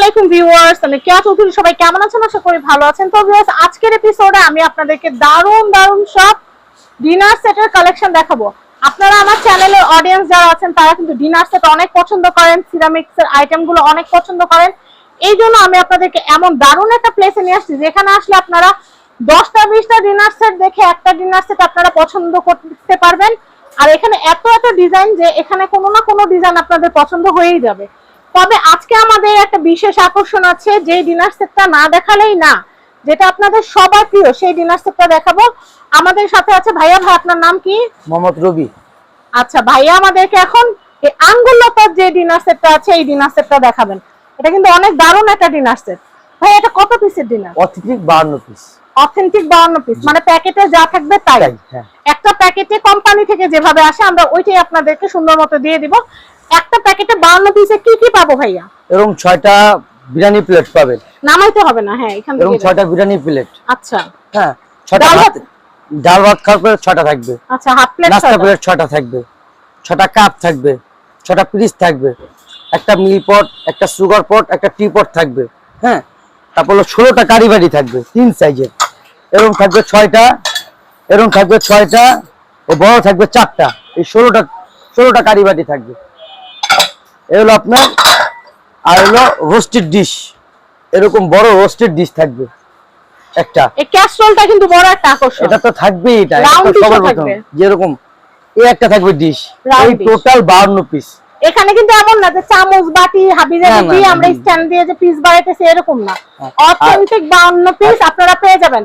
আলাইকুম ভিউয়ার্স, আমি কেয়া চৌধুরী। সবাই কেমন আছেন? আশা করি ভালো আছেন। তো ভিউয়ার্স, আজকের এপিসোডে আমি আপনাদেরকে দারুণ সব ডিনার সেটের কালেকশন দেখাবো। আপনারা আমার চ্যানেলের অডিয়েন্স যারা আছেন তারা কিন্তু ডিনার সেট অনেক পছন্দ করেন, সিরামিক্সের আইটেমগুলো অনেক পছন্দ করেন। এই জন্য আমি আপনাদেরকে এমন দারুণ একটা প্লেসে নিয়ে আসছি যেখানে আসলে আপনারা 10টা 20টা ডিনার সেট দেখে একটা ডিনার সেট আপনারা পছন্দ করতে পারবেন। আর এখানে এত ডিজাইন যে এখানে কোনো না কোনো ডিজাইন আপনাদের পছন্দ হয়েই যাবে। তবে আজকে আমাদের একটা বিশেষ আকর্ষণ আছে, যে ডিনার সেটটা না দেখালেই না, যেটা আপনাদের সবার প্রিয় সেই ডিনার সেটটা দেখাবো। আমাদের সাথে আছে ভাইয়া। ভাই, আপনার নাম কি? মোহাম্মদ রবি। আচ্ছা ভাইয়া, আমাদেরকে এখন এই আঙ্গুললতার যে ডিনার সেটটা আছে এই ডিনার সেটটা দেখাবেন। এটা কিন্তু অনেক দারুণ একটা ডিনার সেট। ভাই, এটা কত পিসের dinner? Authentic 52 piece. Authentic 52 piece, মানে প্যাকেটে যা থাকবে তাই। হ্যাঁ, একটা প্যাকেটে কোম্পানি থেকে যেভাবে আসে আমরা ওইটাই আপনাদেরকে সুন্দর মতো দিয়ে দিব। একটা প্যাকেটে 52 পিসে কি কি পাবো ভাইয়া? এরকম 6টা বিরিয়ানি প্লেট পাবেন। নামাইতে হবে না? হ্যাঁ, এখান থেকে এরকম 6টা বিরিয়ানি প্লেট। আচ্ছা, হ্যাঁ, 6টা ডাল ভাত খাওয়ার পরে 6টা থাকবে। আচ্ছা, হাফ প্লেট নাস্তা প্লেট 6টা থাকবে, 6টা কাপ থাকবে, 6টা পিস থাকবে, একটা মিল পট, একটা সুগার পট, একটা টি পট থাকবে। হ্যাঁ, তারপর 16টা কারি বাটি থাকবে 3 সাইজের। এরকম থাকবে 6টা, এরকম থাকবে 6টা, ও বড় থাকবে 4টা। এই 16টা কারি বাটি থাকবে। এ হলো আপনার, আর হলো রোস্টেড ডিশ। এরকম বড় রোস্টেড ডিশ থাকবে একটা। এই ক্যাসরোলটা কিন্তু বড় একটা আকর্ষণ। এটা তো থাকবেই, এটা রাউন্ড সবার প্রথম থাকবে। যেরকম এই একটা থাকবে ডিশ। এই টোটাল 52 পিস। এখানে কিন্তু এমন না যে চামচ বাটি হাবিজাবি দিয়ে আমরা স্ট্যান্ড দিয়ে যে পিস বানাইতেছি, এরকম না। অথেন্টিক 52 পিস আপনারা পেয়ে যাবেন।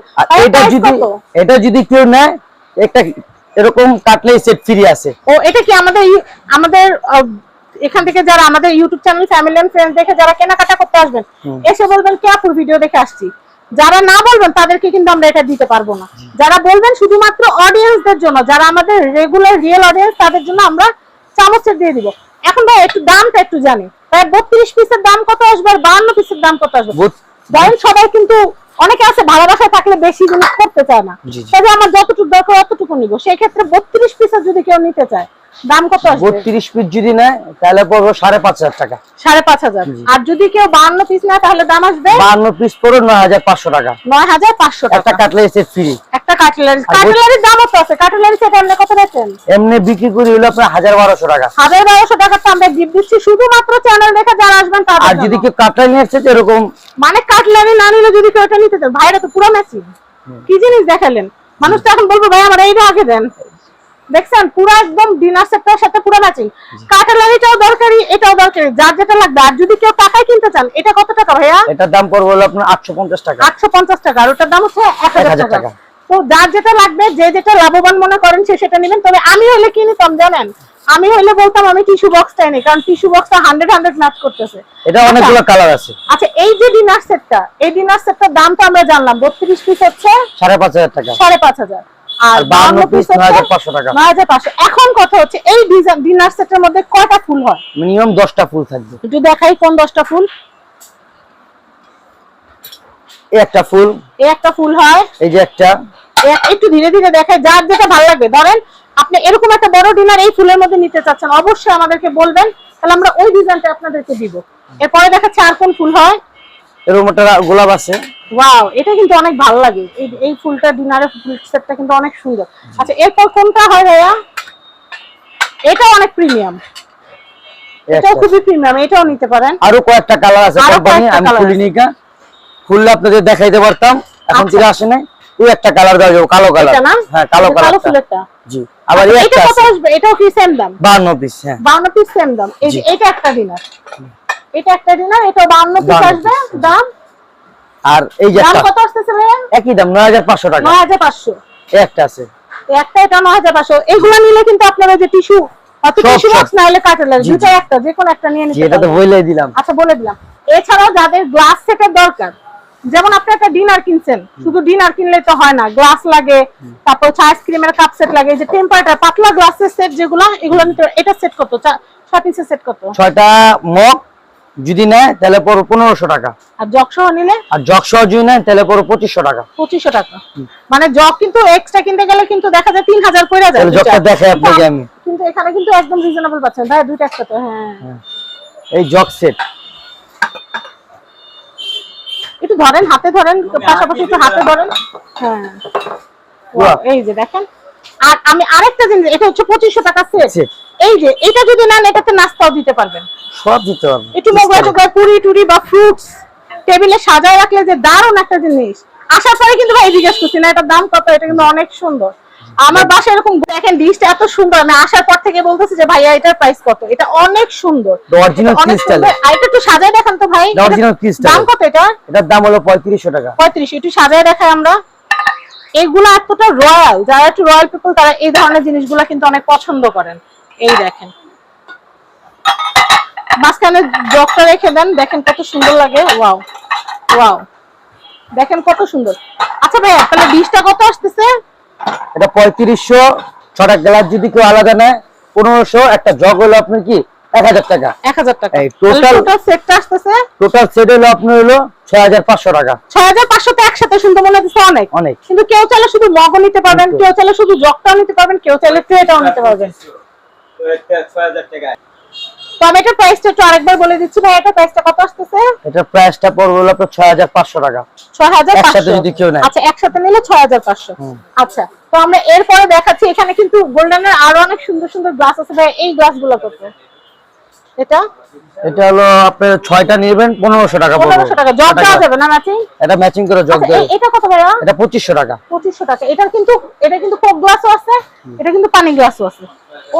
এটা যদি কেউ নেয়, একটা এরকম কাটলেই সেট ফ্রি আছে। ও, এটা কি আমাদের এখান থেকে যারা আমাদের YouTube channel family and friends দেখে যারা কেনাকাটা করতে আসবেন, এসে বলবেন কে আপুর ভিডিও দেখে আসছি। যারা না বলবেন তাদেরকে কিন্তু আমরা এটা দিতে পারবো না। যারা বলবেন শুধুমাত্র অডিয়েন্সদের জন্য, যারা আমাদের রেগুলার রিয়েল অডিয়েন্স, তাদের জন্য আমরা চামচের দিয়ে দিব। এখন ভাই একটু দামটা একটু জানি, প্রায় 32 পিসের দাম কত আসবে আর 52 পিসের দাম কত আসবে? ধরেন সবাই কিন্তু অনেকে আছে ভালোবাসায় থাকলে বেশি জিনিস করতে চায় না, তবে আমার যতটুকু দরকার অতটুকু নিব। সেই ক্ষেত্রে 32 পিসের যদি কেউ নিতে চায় দাম কত আসবে? 32 পিস যদি নেয় তাহলে পড়বে 5,500 টাকা। 5,500। আর যদি কেউ 52 পিস নেয় তাহলে দাম আসবে 52 পিস পড়বে 9,500 টাকা। 9,500 টাকা। একটা কাটলারি সেট ফ্রি। একটা কাটলারির দাম কত আছে? কাটলারি সেট এমনি কত বেচেন? এমনি বিক্রি করি হলো আপনার 1,000-1,200 টাকা। 1,000-1,200 টাকা তো আমরা গিফট দিচ্ছি শুধুমাত্র চ্যানেল দেখে যারা আসবেন তাদের। আর যদি কেউ কাটলারি নিয়ে আসছে এরকম, মানে কাটলারি না নিলে যদি কেউ এটা নিতে চায়, ভাইরা তো পুরো ম্যাচিং। কি জিনিস দেখালেন? মানুষ তো এখন বলবে ভাই আমার এইটা আগে দেন। দেখছেন, পুরো একদম ডিনার সেটটার সাথে পুরো ম্যাচিং। কাটলারিটাও দরকারি, এটাও দরকারি, যার যেটা লাগবে। আর যদি কেউ টাকায় কিনতে চান, এটা কত টাকা ভাইয়া? এটার দাম পড়বে হলো আপনার 850 টাকা। 850 টাকা। আর ওটার দাম হচ্ছে 1000 টাকা। তো যার যেটা লাগবে, যে যেটা লাভবান মনে করেন সে সেটা নেবেন। তবে আমি হলে কি নিতাম জানেন? আমি হলে বলতাম আমি টিস্যু বক্সটাই নেই, কারণ টিস্যু বক্সটা 100 ম্যাচ করতেছে। এটা অনেকগুলো কালার আছে। আচ্ছা, এই যে ডিনার সেটটা, এই ডিনার সেটটার দাম তো আমরা জানলাম 32 পিস হচ্ছে 5,500 টাকা। 5,500। আর 52 পিস 9,500 টাকা। 9,500। এখন কথা হচ্ছে এই ডিনার সেটের মধ্যে কয়টা ফুল হয়? মিনিমাম 10টা ফুল থাকবে। একটু দেখাই কোন 10টা ফুল। এই একটা ফুল, এই একটা ফুল হয়, এই যে একটা। একটু ধীরে ধীরে দেখায়, যার যেটা ভালো লাগবে। ধরেন আপনি এরকম একটা বড় ডিনার এই ফুলের মধ্যে নিতে চাচ্ছেন, অবশ্যই আমাদেরকে বলবেন, তাহলে আমরা ওই ডিজাইনটা আপনাদেরকে দিব। এরপরে দেখাচ্ছে আর কোন ফুল হয়। এরকম একটা গোলাপ আছে। ওয়াও, এটা কিন্তু অনেক ভালো লাগে। এই ফুলটা ডিনারের ফুল সেটটা কিন্তু অনেক সুন্দর। আচ্ছা, এরপর কোনটা হয় ভাইয়া? এটাও অনেক প্রিমিয়াম, এটাও খুবই প্রিমিয়াম, এটাও নিতে পারেন। আরো কয়েকটা কালার আছে কোম্পানি, আমি খুলিনিকা। খুললে আপনাদের দেখাইতে পারতাম, এখন থেকে আসে নাই। এই একটা কালার দাও, কালো কালার। হ্যাঁ, কালো কালার ফুলেরটা। জি। আবার এটা কত আসবে? এটাও কি সেম দাম? 52 পিস। হ্যাঁ, 52 পিস সেম দাম। এই যে এটা একটা ডিনার, এটা একটা ডিনার, এটাও 52 পিস আসবে দাম। আর এই যে দাম কত আসছে ভাইয়া? একই দাম 9,500 টাকা। 9,500। এই একটা আছে, একটা, এটা 9,500। এগুলা নিলে কিন্তু আপনারা যে টিস্যু বক্স না হলে কাটলারি, দুটো একটা যে কোনো একটা নিয়ে নিতে পারেন। এটা তো বলেই দিলাম। আচ্ছা, বলে দিলাম। এছাড়াও যাদের গ্লাস সেটের দরকার, যেমন আপনি একটা ডিনার কিনছেন, শুধু ডিনার কিনলে তো হয় না, গ্লাস লাগে, তারপর আইসক্রিমের কাপ সেট লাগে, যে টেম্পারেচার পাতলা গ্লাসের সেট যেগুলো, এগুলো নিতে। এটা সেট কত? 6 পিসের সেট কত? 6টা মগ যদি নেয় তাহলে পড়ো 1500 টাকা। আর জগ সহ নিলে? আর জগ সহ যদি নেয় তাহলে পড়ো 2500 টাকা। 2500 টাকা। মানে জগ কিন্তু এক্সট্রা কিনতে গেলে কিন্তু দেখা যায় 3000 পড়ে যায়। জগটা দেখাই আপনাকে আমি, কিন্তু এখানে কিন্তু একদম রিজনেবল পাচ্ছেন ভাই, দুইটা একসাথে। হ্যাঁ, এই জগ সেট ধরেন, হাতে ধরেন, পাশাপাশি একটু হাতে ধরেন। হ্যাঁ, বাহ। এই যে দেখেন। আর আমি আরেকটা জিনিস, এটা হচ্ছে 2500 টাকা সেট। Set। এই যে এটা যদি নেন, এটাতে নাস্তাও দিতে পারবেন, সব দিতে হবে। একটু মোগলাই টোগলাই, পুরি টুরি বা ফ্রুটস টেবিলে সাজায় রাখলে যে দারুণ একটা জিনিস। আসার পরে কিন্তু ভাই জিজ্ঞেস করছি না এটার দাম কত, এটা কিন্তু অনেক সুন্দর। আমার বাসায় এরকম দেখেন ডিশটা এত সুন্দর, আমি আসার পর থেকে বলতেছি যে ভাইয়া এটার প্রাইস কত, এটা অনেক সুন্দর, অরিজিনাল অনেক ক্রিস্টাল। সুন্দর। আর এটা একটু সাজায় দেখান তো ভাই, অরিজিনাল ক্রিস্টাল। দাম কত এটা? এটার দাম হলো 3500 টাকা। 35। একটু সাজায় দেখাই আমরা। এগুলো এতটা রয়্যাল, যারা একটু রয়্যাল পিপল তারা এই ধরনের জিনিসগুলো কিন্তু অনেক পছন্দ করেন। এই দেখেন, মাঝখানে জগটা রেখে দেন, দেখেন কত সুন্দর লাগে। ওয়াও ওয়াও, দেখেন কত সুন্দর। আচ্ছা ভাইয়া, তাহলে ডিশটা কত আসতেছে? এটা 3500। 6টা গ্লাস যদি কেউ আলাদা নেয় 1500। একটা জগ হলো আপনার কি 1000 টাকা। 1000 টাকা। এই টোটাল সেটটা আসতেছে, টোটাল সেট হলো আপনার হলো 6500 টাকা। 6500 তে একসাথে শুনতে মনে হচ্ছে অনেক অনেক। কিন্তু কেউ চাইলে শুধু মগও নিতে পারবেন, কেউ চাইলে শুধু জগটাও নিতে পারবেন, কেউ চাইলে ট্রেটাও নিতে পারবেন। তো এটা 6000 টাকা। তো আমি এটার প্রাইসটা একটু আরেকবার বলে দিচ্ছি ভাই, এটার প্রাইসটা কত আসতেছে? এটার প্রাইসটা পড়বে হলো আপনার 6500 টাকা। 6500 একসাথে যদি কেউ নেয়। আচ্ছা, একসাথে নিলে 6500। আচ্ছা, তো আমরা এরপরে দেখাচ্ছি, এখানে কিন্তু গোল্ডেনের আরো অনেক সুন্দর সুন্দর গ্লাস আছে ভাই। এই গ্লাসগুলো কত? এটা হলো আপনার 6টা নেবেন 1500 টাকা পড়বে। 1500 টাকা। জগ দেওয়া যাবে না ম্যাচিং? এটা ম্যাচিং করে জগ দেবে। এটা কত ভাইয়া? এটা 2500 টাকা। 2500 টাকা। এটা কিন্তু কোক গ্লাসও আছে, এটা কিন্তু পানি গ্লাসও আছে।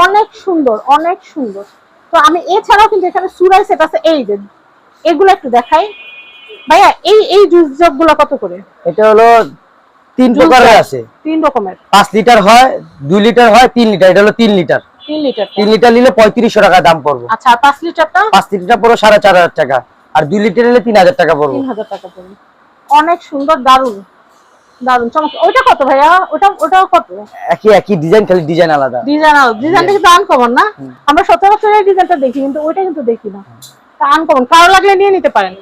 অনেক সুন্দর, অনেক সুন্দর। তো আমি এছাড়াও কিন্তু এখানে সুরাই সেট আছে। এই যে এগুলো একটু দেখাই ভাইয়া। এই জুস জগগুলো কত করে? এটা হলো 3 প্রকারের আছে। 3 রকমের। 5 লিটার হয়, 2 লিটার হয়, 3 লিটার। এটা হলো 3 লিটার। 3 লিটার। 3 লিটার নিলে 3500 টাকা দাম পড়বে। আচ্ছা, আর 5 লিটারটা? 5 লিটার পড়বে 4500 টাকা। আর 2 লিটার নিলে 3000 টাকা পড়বে। 3000 টাকা পড়বে। অনেক সুন্দর, দারুণ দারুণ চমৎকার। ওইটা কত ভাইয়া? ওটা কত? একই ডিজাইন, খালি ডিজাইন আলাদা। ডিজাইনটা কিন্তু আনকমন না? আমরা সচরাচর এই ডিজাইনটা দেখি, কিন্তু ওইটা কিন্তু দেখি না। তা আনকমন, কারো লাগলে নিয়ে নিতে পারেন।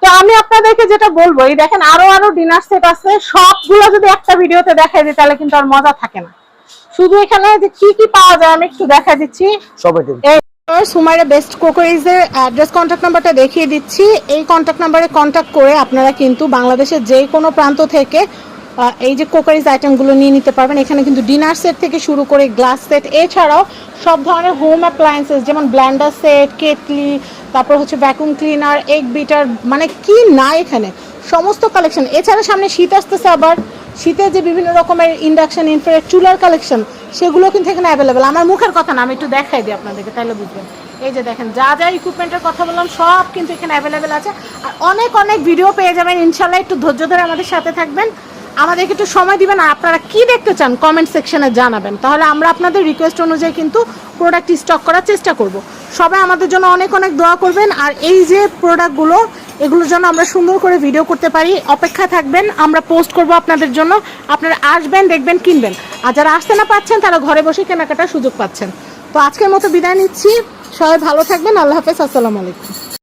তো আমি আপনাদেরকে যেটা বলবো, এই দেখেন আরো ডিনার সেট আছে। সবগুলো যদি একটা ভিডিওতে দেখাই দিই তাহলে কিন্তু আর মজা থাকে না। শুধু এখানে যে কি কি পাওয়া যায় আমি একটু দেখাই দিচ্ছি। সবাই সুমাইরা বেস্ট কোকারিজের অ্যাড্রেস, কন্ট্যাক্ট নাম্বারটা দেখিয়ে দিচ্ছি। এই কন্ট্যাক্ট নাম্বারে কন্ট্যাক্ট করে আপনারা কিন্তু বাংলাদেশের যে কোনো প্রান্ত থেকে এই যে কোকারিজ আইটেমগুলো নিয়ে নিতে পারবেন। এখানে কিন্তু ডিনার সেট থেকে শুরু করে গ্লাস সেট, এছাড়াও সব ধরনের হোম অ্যাপ্লায়েন্সেস যেমন ব্লেন্ডার সেট, কেটলি, তারপর হচ্ছে ভ্যাকুয়াম ক্লিনার, এগ বিটার, মানে কি না এখানে সমস্ত কালেকশন। এছাড়া সামনে শীত আসতেছে, আবার শীতে যে বিভিন্ন রকমের ইন্ডাকশন ইনফ্রারেড চুলার কালেকশন সেগুলো কিন্তু এখানে অ্যাভেলেবেল। আমার মুখের কথা না, আমি একটু দেখাই দিই আপনাদেরকে, তাহলে বুঝবেন। এই যে দেখেন, যা যা ইকুইপমেন্টের কথা বললাম সব কিন্তু এখানে অ্যাভেলেবেল আছে। আর অনেক অনেক ভিডিও পেয়ে যাবেন ইনশাল্লাহ। একটু ধৈর্য ধরে আমাদের সাথে থাকবেন, আমাদেরকে একটু সময় দিবেন। আর আপনারা কি দেখতে চান কমেন্ট সেকশনে জানাবেন, তাহলে আমরা আপনাদের রিকোয়েস্ট অনুযায়ী কিন্তু প্রোডাক্ট স্টক করার চেষ্টা করব। সবাই আমাদের জন্য অনেক অনেক দোয়া করবেন। আর এই যে প্রোডাক্টগুলো, এগুলোর জন্য আমরা সুন্দর করে ভিডিও করতে পারি, অপেক্ষা থাকবেন, আমরা পোস্ট করব আপনাদের জন্য। আপনারা আসবেন, দেখবেন, কিনবেন। আর যারা আসতে না পাচ্ছেন তারা ঘরে বসে কেনাকাটার সুযোগ পাচ্ছেন। তো আজকের মতো বিদায় নিচ্ছি, সবাই ভালো থাকবেন। আল্লাহ হাফেজ, আসসালামু আলাইকুম।